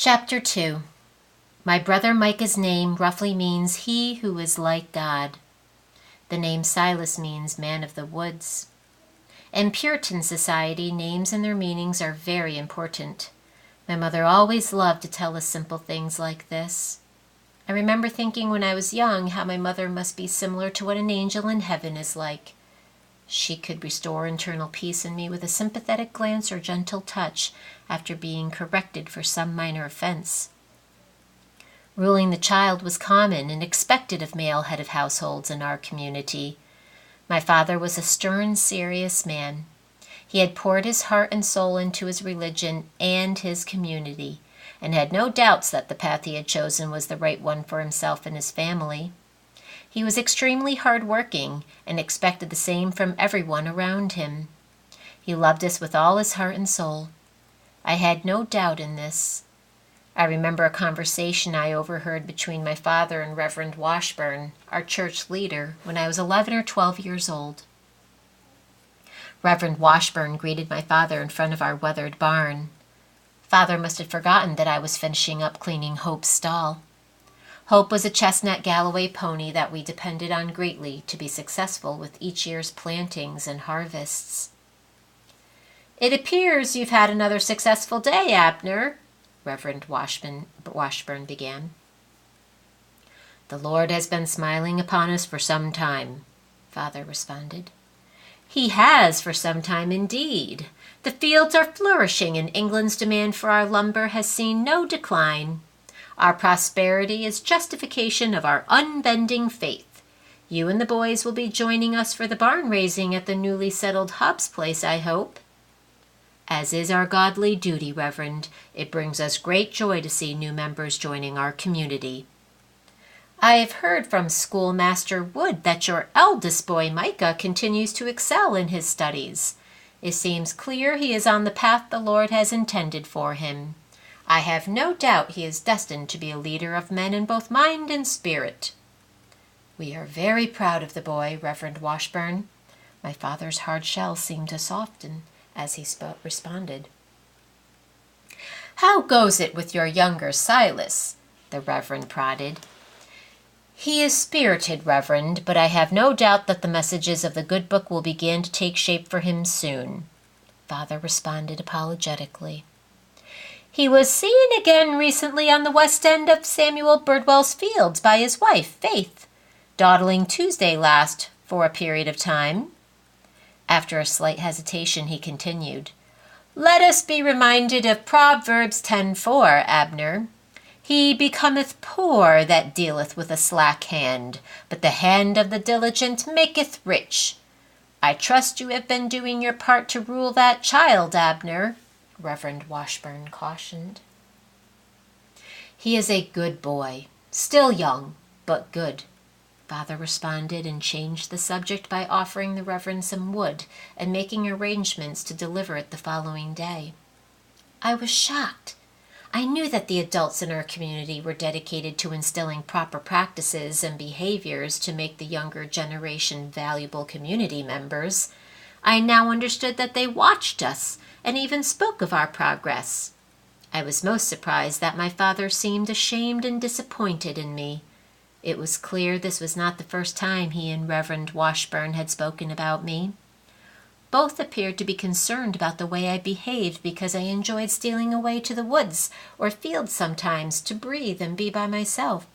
Chapter 2. My brother Micah's name roughly means he who is like God. The name Silas means man of the woods. In Puritan society, names and their meanings are very important. My mother always loved to tell us simple things like this. I remember thinking when I was young how my mother must be similar to what an angel in heaven is like. She could restore internal peace in me with a sympathetic glance or gentle touch after being corrected for some minor offense. Ruling the child was common and expected of male head of households in our community. My father was a stern, serious man. He had poured his heart and soul into his religion and his community, and had no doubts that the path he had chosen was the right one for himself and his family. He was extremely hard-working and expected the same from everyone around him. He loved us with all his heart and soul. I had no doubt in this. I remember a conversation I overheard between my father and Reverend Washburn, our church leader, when I was 11 or 12 years old. Reverend Washburn greeted my father in front of our weathered barn. Father must have forgotten that I was finishing up cleaning Hope's stall. Hope was a chestnut Galloway pony that we depended on greatly to be successful with each year's plantings and harvests. "It appears you've had another successful day, Abner," Reverend Washburn began. "The Lord has been smiling upon us for some time," Father responded. "He has for some time indeed. The fields are flourishing and England's demand for our lumber has seen no decline. Our prosperity is justification of our unbending faith. You and the boys will be joining us for the barn raising at the newly settled Hobbs place, I hope." "As is our godly duty, Reverend, it brings us great joy to see new members joining our community." "I have heard from Schoolmaster Wood that your eldest boy, Micah, continues to excel in his studies. It seems clear he is on the path the Lord has intended for him. I have no doubt he is destined to be a leader of men in both mind and spirit." "We are very proud of the boy, Reverend Washburn." My father's hard shell seemed to soften as he responded. "How goes it with your younger Silas?" the Reverend prodded. "He is spirited, Reverend, but I have no doubt that the messages of the good book will begin to take shape for him soon," Father responded apologetically. "He was seen again recently on the west end of Samuel Birdwell's fields by his wife, Faith, dawdling Tuesday last for a period of time." After a slight hesitation, he continued, "Let us be reminded of Proverbs 10:4, Abner. He becometh poor that dealeth with a slack hand, but the hand of the diligent maketh rich. I trust you have been doing your part to rule that child, Abner," Reverend Washburn cautioned. "He is a good boy, still young, but good," Father responded and changed the subject by offering the Reverend some wood and making arrangements to deliver it the following day. I was shocked. I knew that the adults in our community were dedicated to instilling proper practices and behaviors to make the younger generation valuable community members. I now understood that they watched us and even spoke of our progress. I was most surprised that my father seemed ashamed and disappointed in me. It was clear this was not the first time he and Reverend Washburn had spoken about me. Both appeared to be concerned about the way I behaved because I enjoyed stealing away to the woods or fields sometimes to breathe and be by myself.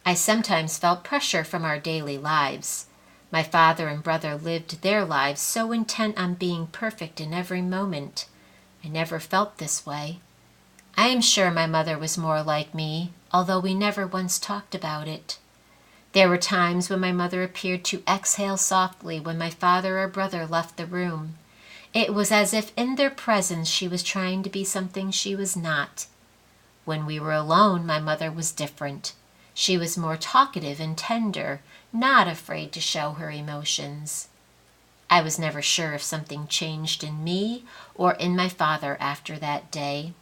I sometimes felt pressure from our daily lives. My father and brother lived their lives so intent on being perfect in every moment. I never felt this way. I am sure my mother was more like me, although we never once talked about it. There were times when my mother appeared to exhale softly when my father or brother left the room. It was as if in their presence she was trying to be something she was not. When we were alone, my mother was different. She was more talkative and tender, not afraid to show her emotions. I was never sure if something changed in me or in my father after that day.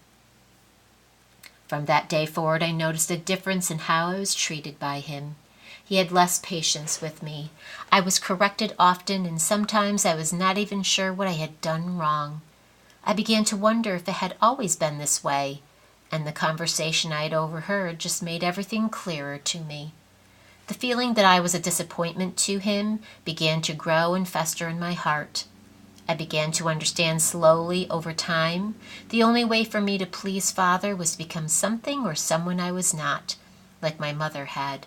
From that day forward, I noticed a difference in how I was treated by him. He had less patience with me. I was corrected often, and sometimes I was not even sure what I had done wrong. I began to wonder if it had always been this way, and the conversation I had overheard just made everything clearer to me. The feeling that I was a disappointment to him began to grow and fester in my heart. I began to understand slowly over time the only way for me to please Father was to become something or someone I was not, like my mother had.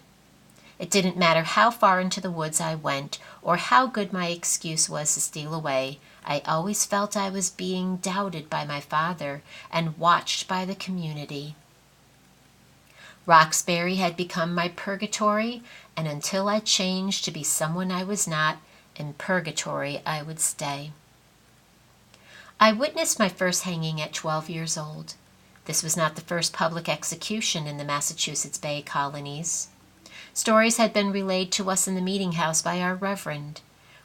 It didn't matter how far into the woods I went or how good my excuse was to steal away, I always felt I was being doubted by my father and watched by the community. Roxbury had become my purgatory, and until I changed to be someone I was not, in purgatory I would stay. I witnessed my first hanging at 12 years old. This was not the first public execution in the Massachusetts Bay colonies. Stories had been relayed to us in the meeting house by our reverend.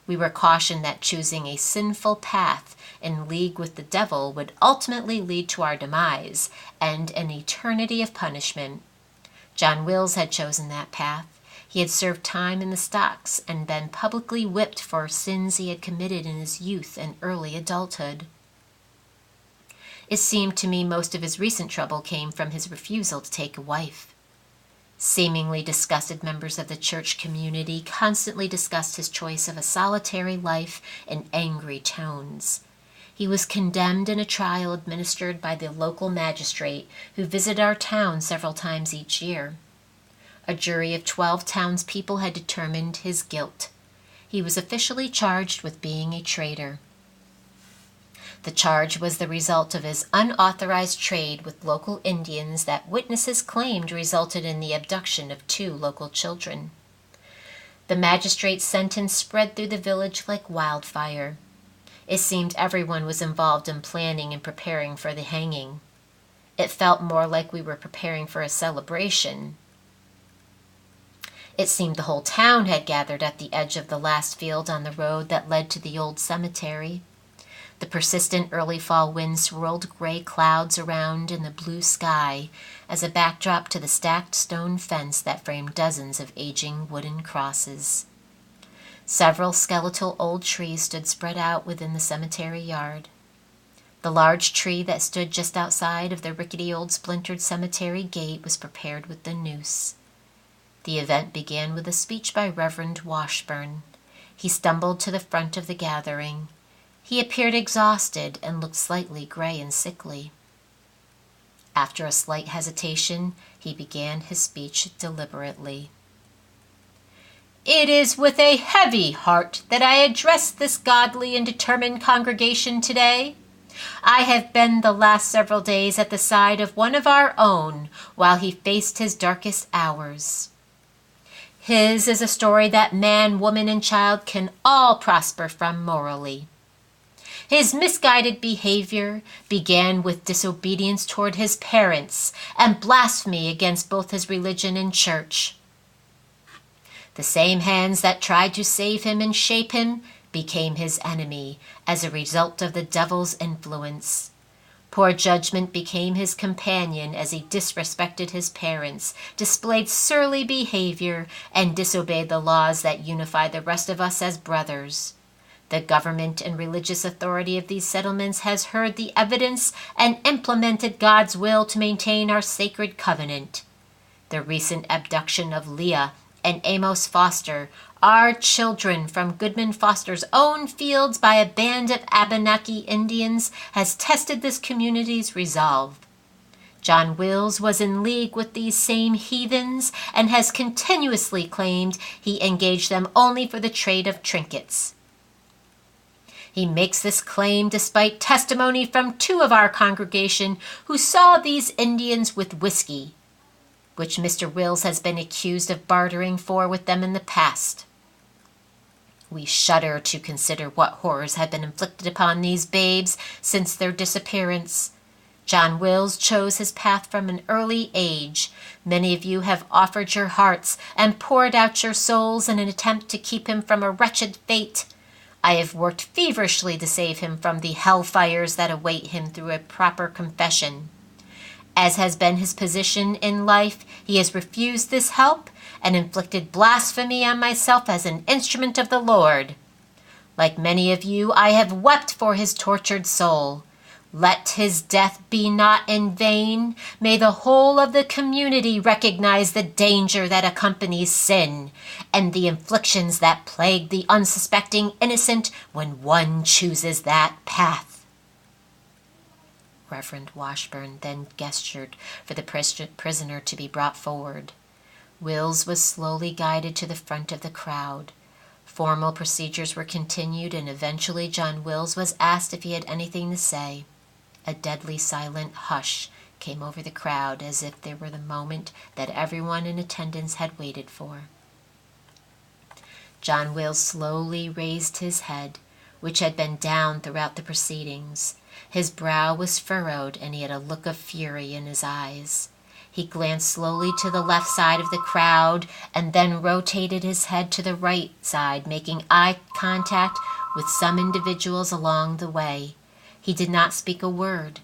We were cautioned that choosing a sinful path in league with the devil would ultimately lead to our demise and an eternity of punishment. John Wills had chosen that path. He had served time in the stocks and been publicly whipped for sins he had committed in his youth and early adulthood. It seemed to me most of his recent trouble came from his refusal to take a wife. Seemingly disgusted members of the church community constantly discussed his choice of a solitary life in angry tones. He was condemned in a trial administered by the local magistrate who visited our town several times each year. A jury of 12 townspeople had determined his guilt. He was officially charged with being a traitor. The charge was the result of his unauthorized trade with local Indians that witnesses claimed resulted in the abduction of 2 local children. The magistrate's sentence spread through the village like wildfire. It seemed everyone was involved in planning and preparing for the hanging. It felt more like we were preparing for a celebration. It seemed the whole town had gathered at the edge of the last field on the road that led to the old cemetery. The persistent early fall wind swirled gray clouds around in the blue sky as a backdrop to the stacked stone fence that framed dozens of aging wooden crosses. Several skeletal old trees stood spread out within the cemetery yard. The large tree that stood just outside of the rickety old splintered cemetery gate was prepared with the noose. The event began with a speech by Reverend Washburn. He stumbled to the front of the gathering. He appeared exhausted and looked slightly gray and sickly. After a slight hesitation, he began his speech deliberately. "It is with a heavy heart that I address this godly and determined congregation today. I have been the last several days at the side of one of our own while he faced his darkest hours. His is a story that man, woman, and child can all prosper from morally. His misguided behavior began with disobedience toward his parents and blasphemy against both his religion and church. The same hands that tried to save him and shape him became his enemy as a result of the devil's influence. Poor judgment became his companion as he disrespected his parents, displayed surly behavior, and disobeyed the laws that unify the rest of us as brothers. The government and religious authority of these settlements has heard the evidence and implemented God's will to maintain our sacred covenant. The recent abduction of Leah and Amos Foster, our children from Goodman Foster's own fields by a band of Abenaki Indians, has tested this community's resolve. John Wills was in league with these same heathens and has continuously claimed he engaged them only for the trade of trinkets. He makes this claim despite testimony from 2 of our congregation who saw these Indians with whiskey, which Mr. Wills has been accused of bartering for with them in the past. We shudder to consider what horrors have been inflicted upon these babes since their disappearance. John Wills chose his path from an early age. Many of you have offered your hearts and poured out your souls in an attempt to keep him from a wretched fate. I have worked feverishly to save him from the hellfires that await him through a proper confession. As has been his position in life, he has refused this help and inflicted blasphemy on myself as an instrument of the Lord. Like many of you, I have wept for his tortured soul. Let his death be not in vain. May the whole of the community recognize the danger that accompanies sin and the inflictions that plague the unsuspecting innocent when one chooses that path. Reverend Washburn then gestured for the prisoner to be brought forward. Wills was slowly guided to the front of the crowd. Formal procedures were continued, and eventually John Wills was asked if he had anything to say. A deadly silent hush came over the crowd, as if there were the moment that everyone in attendance had waited for. John Wills slowly raised his head, which had been down throughout the proceedings. His brow was furrowed, and he had a look of fury in his eyes. He glanced slowly to the left side of the crowd and then rotated his head to the right side, making eye contact with some individuals along the way. He did not speak a word.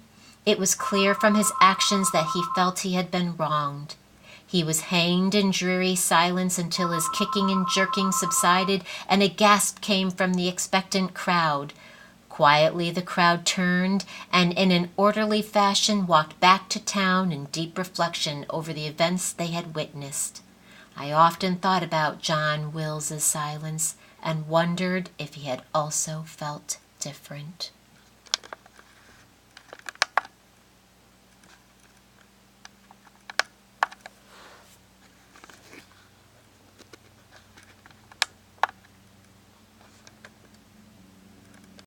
It was clear from his actions that he felt he had been wronged. He was hanged in dreary silence until his kicking and jerking subsided and a gasp came from the expectant crowd. Quietly the crowd turned and in an orderly fashion walked back to town in deep reflection over the events they had witnessed. I often thought about John Wills's silence and wondered if he had also felt different.